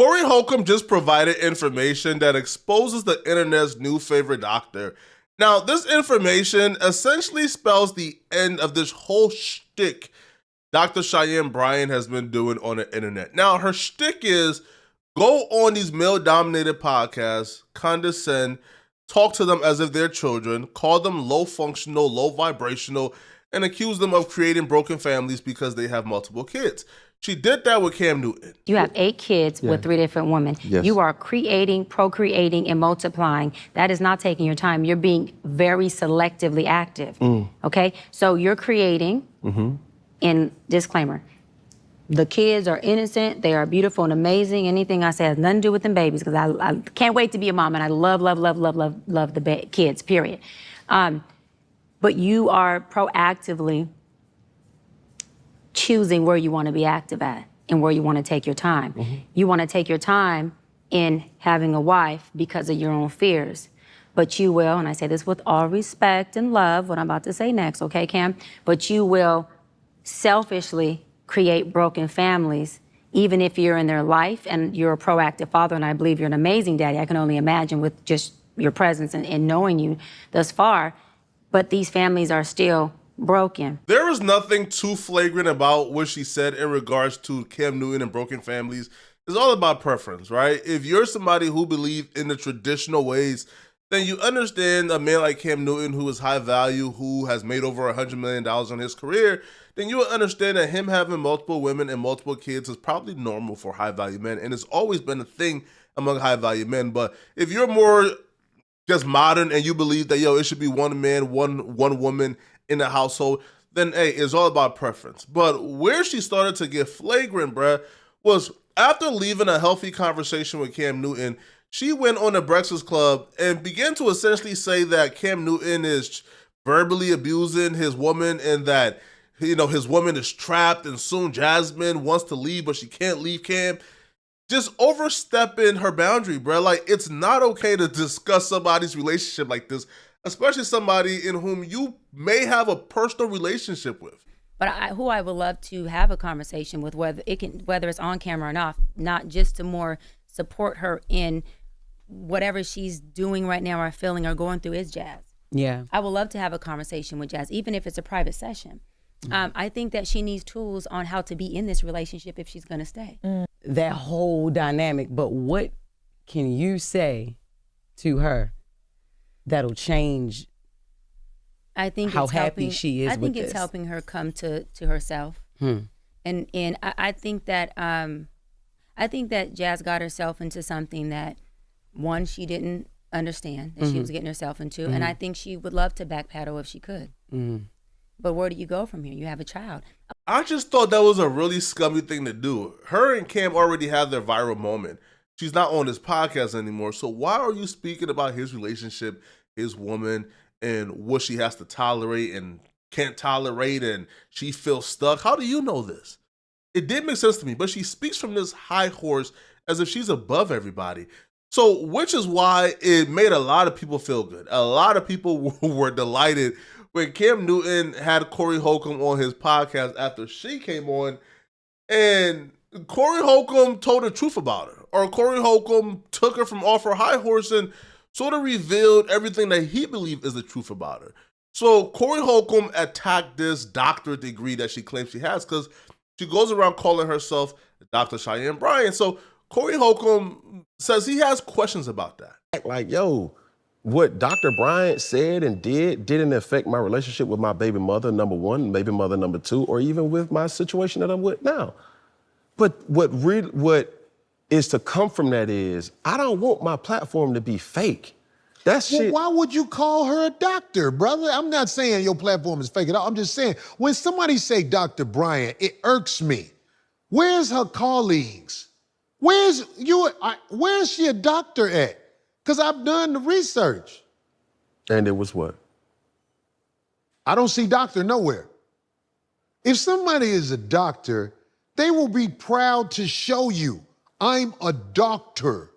Cory Holcomb just provided information that exposes the internet's new favorite doctor. Now, this information essentially spells the end of this whole shtick Dr. Cheyenne Bryan has been doing on the internet. Now, her shtick is go on these male-dominated podcasts, condescend, talk to them as if they're children, call them low-functional, low-vibrational, and accuse them of creating broken families because they have multiple kids. She did that with Cam Newton. You have 8 kids with 3 different women. Yes. You are creating, procreating, and multiplying. That is not taking your time. You're being very selectively active, okay? So you're creating, and disclaimer, the kids are innocent, they are beautiful and amazing. Anything I say has nothing to do with them babies, because I can't wait to be a mom, and I love the kids, period. But you are proactively choosing where you want to be active at and where you want to take your time. You want to take your time in having a wife because of your own fears. But you will, and I say this with all respect and love, what I'm about to say next, okay, Cam? But you will selfishly create broken families, even if you're in their life and you're a proactive father, and I believe you're an amazing daddy. I can only imagine with just your presence and knowing you thus far. But these families are still broken. There is nothing too flagrant about what she said in regards to Cam Newton and broken families. It's all about preference, right? If you're somebody who believes in the traditional ways, then you understand a man like Cam Newton, who is high value, who has made over $100 million on his career, then you will understand that him having multiple women and multiple kids is probably normal for high value men. And it's always been a thing among high value men. But if you're more just modern and you believe that, it should be one man, one woman in the household, then hey, it's all about preference. But where she started to get flagrant, bruh, was after leaving a healthy conversation with Cam Newton, she went on the Breakfast Club and began to essentially say that Cam Newton is verbally abusing his woman and that, his woman is trapped, and soon Jasmine wants to leave, but she can't leave Cam. Just overstepping her boundary, bro. Like, it's not okay to discuss somebody's relationship like this, especially somebody in whom you may have a personal relationship with. But who I would love to have a conversation with, whether it's on camera or not just to more support her in whatever she's doing right now or feeling or going through, is Jazz. Yeah. I would love to have a conversation with Jazz, even if it's a private session. I think that she needs tools on how to be in this relationship if she's gonna stay. That whole dynamic, but what can you say to her that'll change I think how it's happy helping, she is I think with it's this? helping her come to herself. And I think that Jazz got herself into something that, one, she didn't understand that she was getting herself into, and I think she would love to backpedal if she could. But where do you go from here? You have a child. I just thought that was a really scummy thing to do. Her and Cam already have their viral moment. She's not on this podcast anymore, so why are you speaking about his relationship, his woman, and what she has to tolerate and can't tolerate, and she feels stuck? How do you know this? It did make sense to me, but she speaks from this high horse as if she's above everybody. So, which is why it made a lot of people feel good. A lot of people were delighted when Cam Newton had Cory Holcomb on his podcast after she came on, and Cory Holcomb told the truth about her. Or Cory Holcomb took her from off her high horse and sort of revealed everything that he believed is the truth about her. So Cory Holcomb attacked this doctorate degree that she claims she has, because she goes around calling herself Dr. Cheyenne Bryan. So Cory Holcomb says he has questions about that. Like, what Dr. Bryant said and didn't affect my relationship with my baby mother, number one, baby mother, number two, or even with my situation that I'm with now. But what is to come from that is, I don't want my platform to be fake. That shit. Why would you call her a doctor, brother? I'm not saying your platform is fake at all. I'm just saying, when somebody say Dr. Bryant, it irks me. Where's her colleagues? Where's she a doctor at? Because I've done the research. And it was what? I don't see doctor nowhere. If somebody is a doctor, they will be proud to show you, I'm a doctor.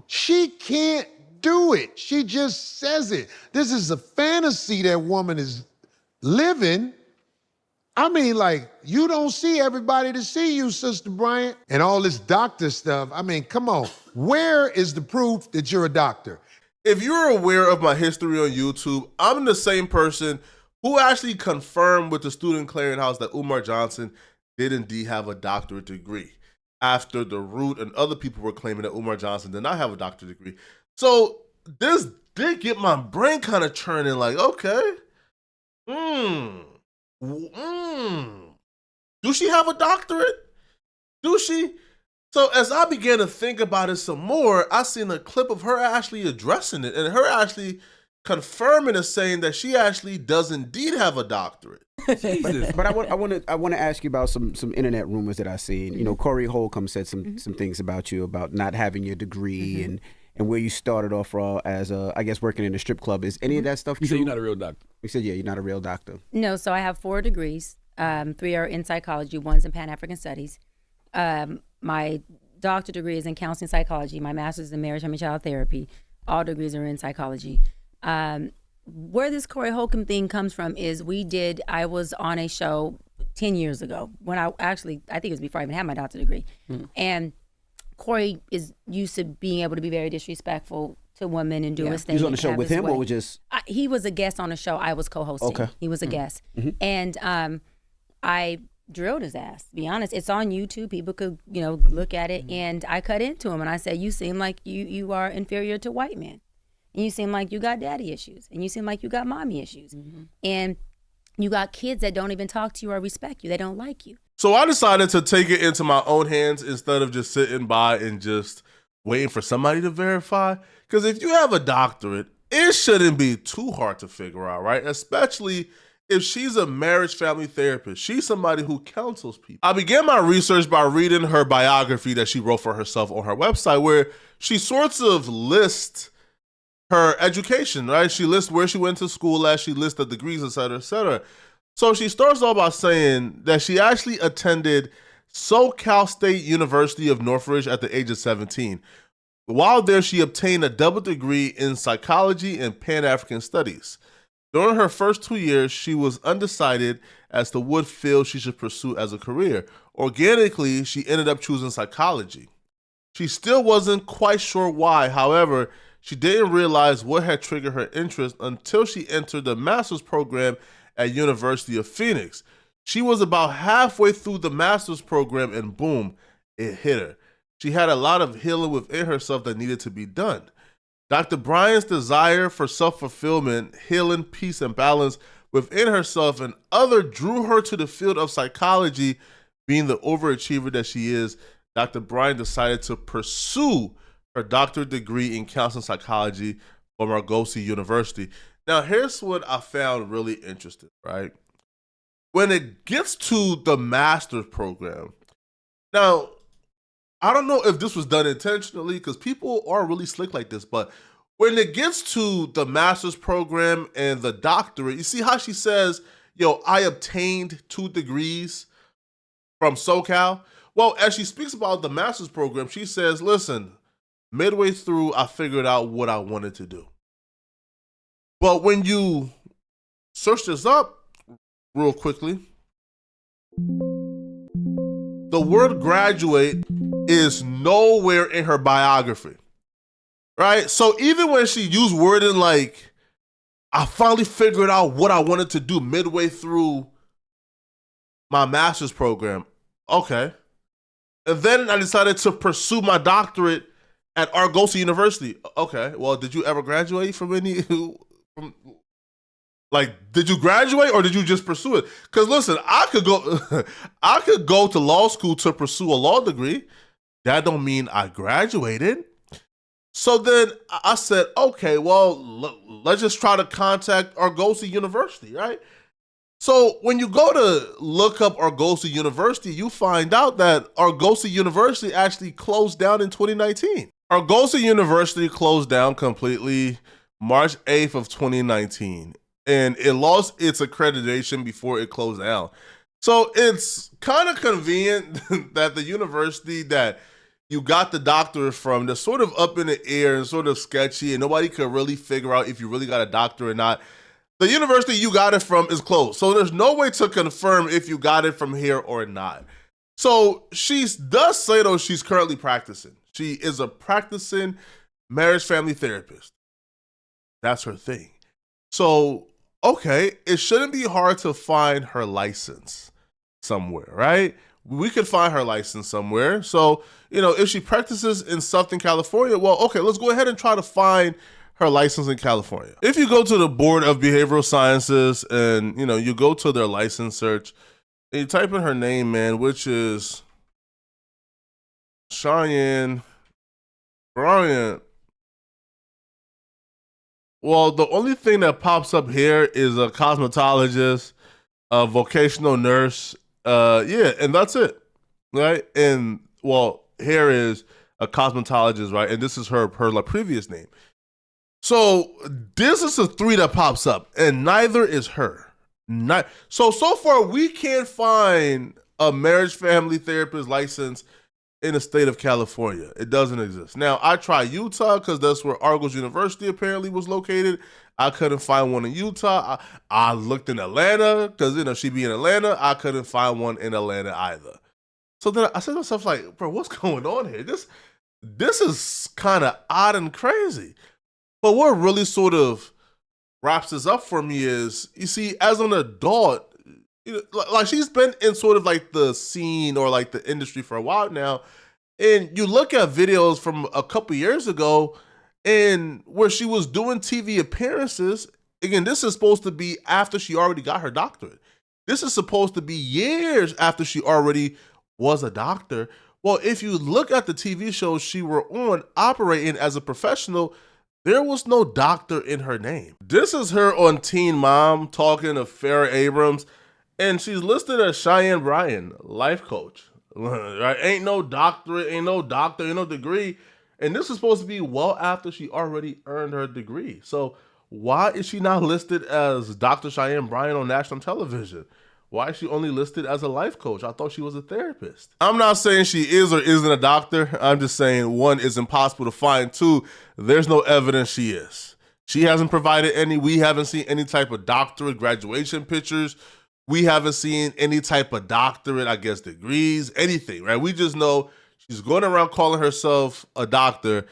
She can't do it. She just says it. This is a fantasy that woman is living. I mean, like, you don't see everybody to see you, Sister Bryant. And all this doctor stuff. I mean, come on. Where is the proof that you're a doctor? If you're aware of my history on YouTube, I'm the same person who actually confirmed with the student clearinghouse that Umar Johnson did indeed have a doctorate degree, after the Root and other people were claiming that Umar Johnson did not have a doctorate degree. So this did get my brain kind of churning, like, okay, do she have a doctorate? Do she? So as I began to think about it some more, I seen a clip of her actually addressing it and her actually confirming and saying that she actually does indeed have a doctorate. But I want to ask you about some internet rumors that I've seen. You know, Cory Holcomb said some things about you, about not having your degree and where you started off as I guess working in a strip club. Is any of that stuff true? You said you're not a real doctor. You said, yeah, you're not a real doctor. No, so I have 4 degrees. 3 are in psychology, 1's in Pan-African Studies. My doctorate degree is in counseling psychology. My master's is in marriage, family, child therapy. All degrees are in psychology. Where this Cory Holcomb thing comes from is I was on a show 10 years ago when I think it was before I even had my doctorate degree. And Cory is used to being able to be very disrespectful to women and do his thing. You was on the show with him, or was just? He was a guest on the show. I was co-hosting. Okay. He was a guest. And I drilled his ass, to be honest. It's on YouTube. People could, look at it. And I cut into him and I said, you seem like you are inferior to white men. And you seem like you got daddy issues. And you seem like you got mommy issues. And you got kids that don't even talk to you or respect you. They don't like you. So I decided to take it into my own hands instead of just sitting by and just waiting for somebody to verify. Because if you have a doctorate, it shouldn't be too hard to figure out, right? Especially if she's a marriage family therapist. She's somebody who counsels people. I began my research by reading her biography that she wrote for herself on her website, where she sorts of lists her education, right? She lists where she went to school at, she lists the degrees, et cetera, et cetera. So she starts off by saying that she actually attended SoCal State University of Northridge at the age of 17. While there, she obtained a double degree in psychology and Pan-African studies. During her first 2 years, she was undecided as to what field she should pursue as a career. Organically, she ended up choosing psychology. She still wasn't quite sure why. However, she didn't realize what had triggered her interest until she entered the master's program at University of Phoenix. She was about halfway through the master's program and boom, it hit her. She had a lot of healing within herself that needed to be done. Dr. Bryan's desire for self-fulfillment, healing, peace, and balance within herself and other drew her to the field of psychology. Being the overachiever that she is, Dr. Bryan decided to pursue her doctorate degree in counseling psychology from Argosy University. Now, here's what I found really interesting, right? When it gets to the master's program, now, I don't know if this was done intentionally because people are really slick like this, but when it gets to the master's program and the doctorate, you see how she says, I obtained 2 degrees from SoCal? Well, as she speaks about the master's program, she says, listen, midway through, I figured out what I wanted to do. But when you search this up real quickly, the word graduate is nowhere in her biography, right? So even when she used wording like, I finally figured out what I wanted to do midway through my master's program, okay. And then I decided to pursue my doctorate at Argosy University. Okay, well, did you ever graduate from did you graduate or did you just pursue it? Because listen, I could go to law school to pursue a law degree. That don't mean I graduated. So then I said, okay, well, let's just try to contact Argosy University, right? So when you go to look up Argosy University, you find out that Argosy University actually closed down in 2019. Argosy University closed down completely March 8th of 2019, and it lost its accreditation before it closed down. So it's kind of convenient that the university that you got the doctorate from, that's sort of up in the air and sort of sketchy, and nobody could really figure out if you really got a doctorate or not. The university you got it from is closed. So there's no way to confirm if you got it from here or not. So she does say, though, she's currently practicing. She is a practicing marriage family therapist. That's her thing. So, okay, it shouldn't be hard to find her license somewhere, right? We could find her license somewhere. So, if she practices in Southern California, well, okay, let's go ahead and try to find her license in California. If you go to the Board of Behavioral Sciences and, you go to their license search and you type in her name, man, which is Cheyenne Bryan. Well, the only thing that pops up here is a cosmetologist, a vocational nurse. And that's it, right? And, well, here is a cosmetologist, right? And this is her previous name. So this is the 3 that pops up, and neither is her. So far, we can't find a marriage family therapist license in the state of California. It doesn't exist. Now, I tried Utah because that's where Argos University apparently was located. I couldn't find one in Utah. I looked in Atlanta because, she be in Atlanta. I couldn't find one in Atlanta either. So then I said to myself, like, bro, what's going on here? This is kind of odd and crazy. But what really sort of wraps this up for me is, you see, as an adult, like she's been in sort of like the scene or like the industry for a while now. And you look at videos from a couple years ago and where she was doing TV appearances. Again, this is supposed to be after she already got her doctorate. This is supposed to be years after she already was a doctor. Well, if you look at the TV shows she were on operating as a professional, there was no doctor in her name. This is her on Teen Mom talking to Farrah Abrams, and she's listed as Cheyenne Bryan, life coach. Right? Ain't no doctorate, ain't no degree. And this is supposed to be well after she already earned her degree. So why is she not listed as Dr. Cheyenne Bryan on national television? Why is she only listed as a life coach? I thought she was a therapist. I'm not saying she is or isn't a doctor. I'm just saying, 1, it's impossible to find. 2, there's no evidence she is. She hasn't provided any. We haven't seen any type of doctorate graduation pictures. We haven't seen any type of doctorate, I guess, degrees, anything, right? We just know she's going around calling herself a doctor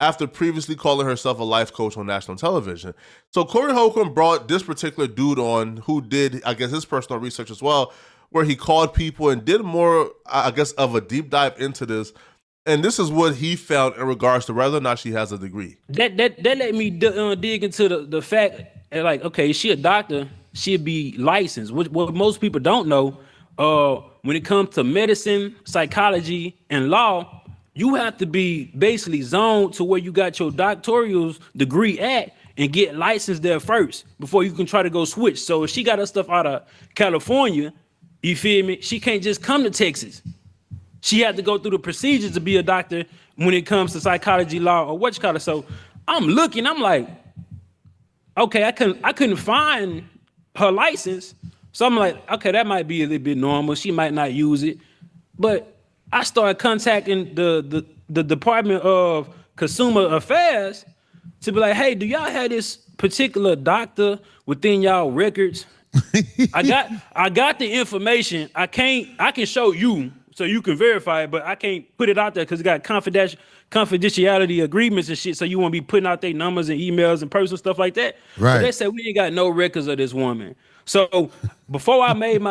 after previously calling herself a life coach on national television. So Cory Holcomb brought this particular dude on who did, I guess, his personal research as well, where he called people and did more, I guess, of a deep dive into this. And this is what he found in regards to whether or not she has a degree. That let me dig into the fact, like, okay, she a doctor, she'd be licensed. What most people don't know, when it comes to medicine, psychology, and law, you have to be basically zoned to where you got your doctoral degree at and get licensed there first before you can try to go switch. So if she got her stuff out of California, you feel me? She can't just come to Texas. She had to go through the procedures to be a doctor when it comes to psychology, law, or what you call it. So I'm looking, I'm like, okay, I couldn't find her license. So I'm like, okay, that might be a little bit normal. She might not use it. But I started contacting the Department of Consumer Affairs to be like, hey, do y'all have this particular doctor within y'all records? I got the information. I can show you so you can verify it, but I can't put it out there because it got confidentiality agreements and shit. So you won't be putting out their numbers and emails and personal stuff like that. Right. But they said we ain't got no records of this woman. So before I made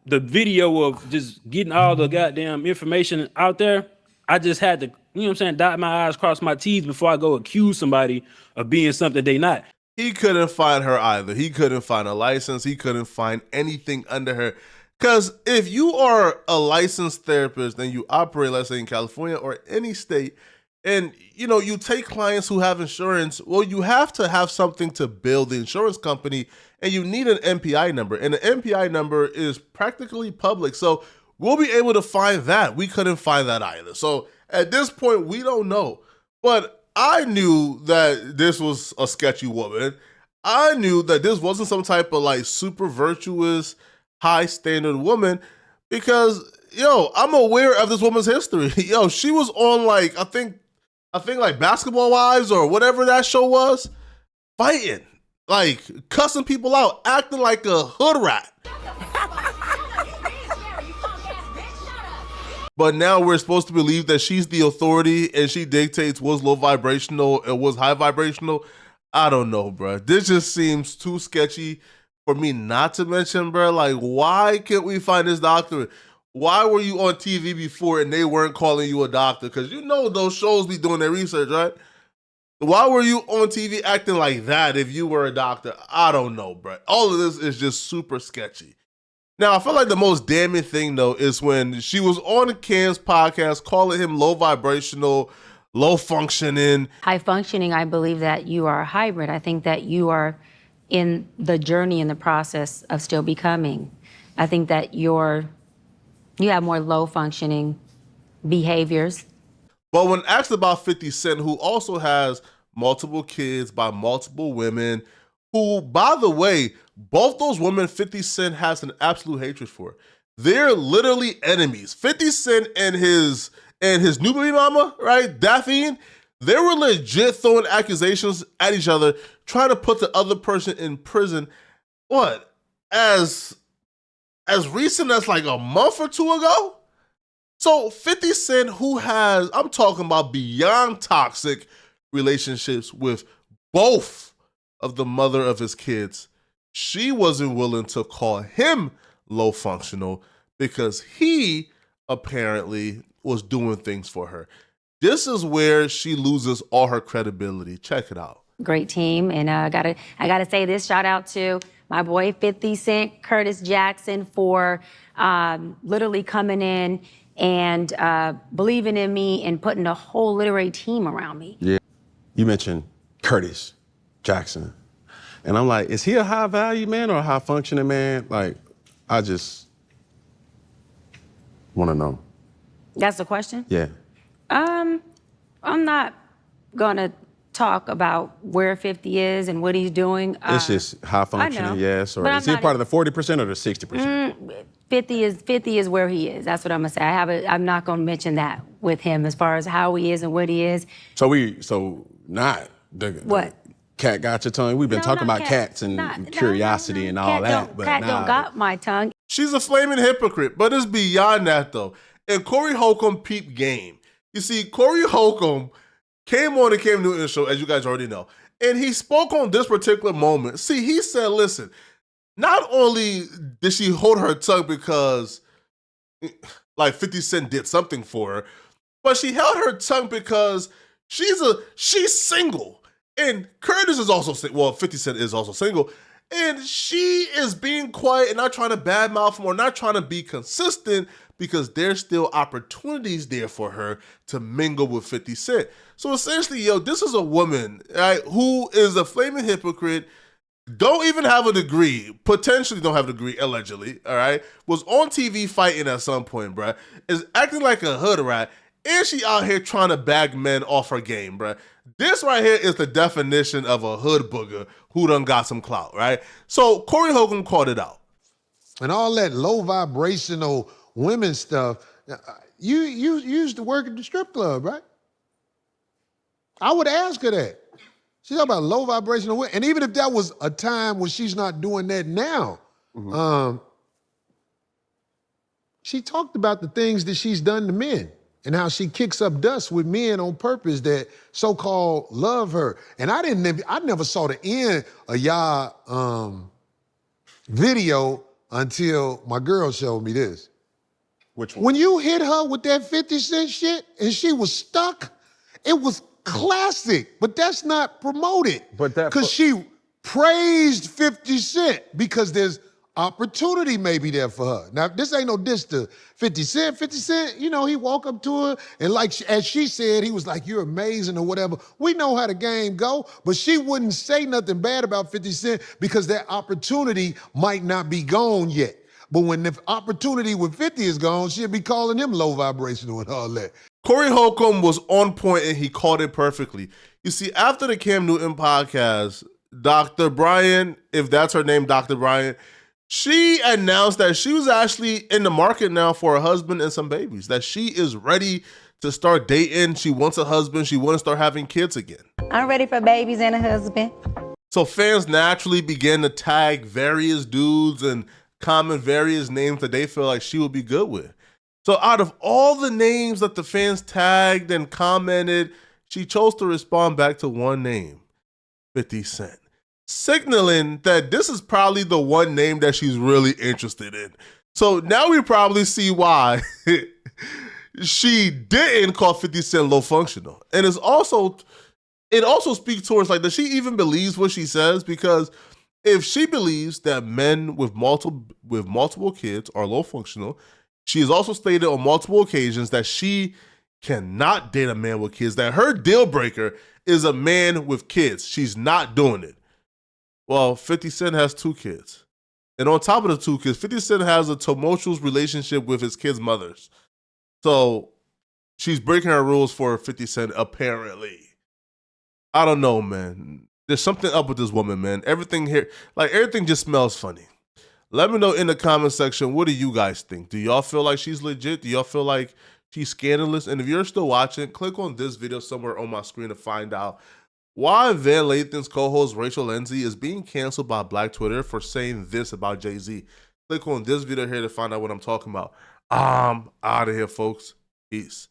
the video of just getting all the goddamn information out there, I just had to, you know what I'm saying, dot my I's, cross my T's before I go accuse somebody of being something they not. He couldn't find her either. He couldn't find a license. He couldn't find anything under her. Because if you are a licensed therapist and you operate, let's say in California or any state, and you take clients who have insurance, well, you have to have something to bill the insurance company, and you need an MPI number. And the MPI number is practically public. So we'll be able to find that. We couldn't find that either. So at this point, we don't know. But I knew that this was a sketchy woman. I knew that this wasn't some type of like super virtuous, high standard woman because, I'm aware of this woman's history. She was on like, I think like Basketball Wives or whatever that show was, fighting. like cussing people out, acting like a hood rat. But now we're supposed to believe that she's the authority and she dictates what's low vibrational and what's high vibrational. I don't know, bro. This just seems too sketchy for me not to mention, bro. Like, why can't we find this doctor? Why were you on TV before and they weren't calling you a doctor? Because you know those shows be doing their research, right? Why were you on TV acting like that if you were a doctor? I don't know, bro. All of this is just super sketchy. Now, I feel like the most damning thing, though, is when she was on Cam's podcast calling him low vibrational, low functioning. High functioning, I believe that you are a hybrid. I think that you are in the journey, in the process of still becoming. I think that you have more low functioning behaviors. But when asked about 50 Cent, who also has multiple kids by multiple women, who, by the way, both those women 50 Cent has an absolute hatred for. They're literally enemies. 50 Cent and his new baby mama, right, Daphne, they were legit throwing accusations at each other, trying to put the other person in prison. What? As recent as like a month or two ago? So 50 Cent, who has, I'm talking about beyond toxic relationships with both of the mother of his kids, she wasn't willing to call him low functional because he apparently was doing things for her. This is where she loses all her credibility. Check it out. Great team, and I gotta say this, shout out to my boy 50 Cent, Curtis Jackson, for literally coming in and believing in me and putting a whole literary team around me. Yeah. You mentioned Curtis Jackson. And I'm like, is he a high value man or a high functioning man? Like, I just want to know. That's the question? Yeah. I'm not gonna talk about where 50 is and what he's doing. It's just high functioning, yes. Or is he a part of the 40% or the 60%? 50 is where he is. That's what I'm gonna say. I'm not gonna mention that with him as far as how he is and what he is. So not the What? Cat got your tongue. We've been talking not about cats and curiosity and all that. But Cat don't got my tongue. She's a flaming hypocrite, but it's beyond that, though. And Cory Holcomb peep game. You see, Cory Holcomb came on the Cam Newton show, as you guys already know, and he spoke on this particular moment. See, he said, listen, not only did she hold her tongue because, like, 50 Cent did something for her, but she held her tongue because she's single. And Curtis is also single. Well, 50 Cent is also single. And she is being quiet and not trying to badmouth him or not trying to be consistent because there's still opportunities there for her to mingle with 50 Cent. So essentially, this is a woman, right, who is a flaming hypocrite, don't even have a degree, potentially don't have a degree, allegedly, all right, was on TV fighting at some point, bruh, is acting like a hood rat, and she out here trying to bag men off her game, bruh. This right here is the definition of a hood booger who done got some clout, right? So Cory Holcomb called it out. And all that low vibrational women stuff, you used to work at the strip club, right? I would ask her that. She's talking about low vibrational women. And even if that was a time when she's not doing that now, she talked about the things that she's done to men and how she kicks up dust with men on purpose that so-called love her. And I never saw the end of y'all video until my girl showed me this. Which one? When you hit her with that 50 Cent shit and she was stuck, it was classic, but that's not promoted. But that because she praised 50 Cent because there's opportunity maybe there for her. Now, this ain't no diss to 50 Cent. 50 Cent, he walk up to her and as she said, he was like, you're amazing or whatever. We know how the game go, but she wouldn't say nothing bad about 50 Cent because that opportunity might not be gone yet. But when the opportunity with 50 is gone, she'll be calling him low vibrational and all that. Cory Holcomb was on point and he called it perfectly. You see, after the Cam Newton podcast, Dr. Bryan, if that's her name, Dr. Bryan, she announced that she was actually in the market now for a husband and some babies, that she is ready to start dating. She wants a husband. She wants to start having kids again. I'm ready for babies and a husband. So fans naturally began to tag various dudes and comment various names that they feel like she would be good with. So out of all the names that the fans tagged and commented, she chose to respond back to one name, 50 Cent, signaling that this is probably the one name that she's really interested in. So now we probably see why she didn't call 50 Cent low functional. And it also speaks towards, like, does she even believes what she says? Because if she believes that men with multiple kids are low functional, she has also stated on multiple occasions that she cannot date a man with kids, that her deal breaker is a man with kids. She's not doing it. Well, 50 Cent has 2 kids. And on top of the 2 kids, 50 Cent has a tumultuous relationship with his kids' mothers. So she's breaking her rules for 50 Cent, apparently. I don't know, man. There's something up with this woman, man. Everything just smells funny. Let me know in the comment section, what do you guys think? Do y'all feel like she's legit? Do y'all feel like she's scandalous? And if you're still watching, click on this video somewhere on my screen to find out why Van Lathan's co-host Rachel Lindsay is being canceled by Black Twitter for saying this about Jay-Z. Click on this video here to find out what I'm talking about. I'm out of here, folks. Peace.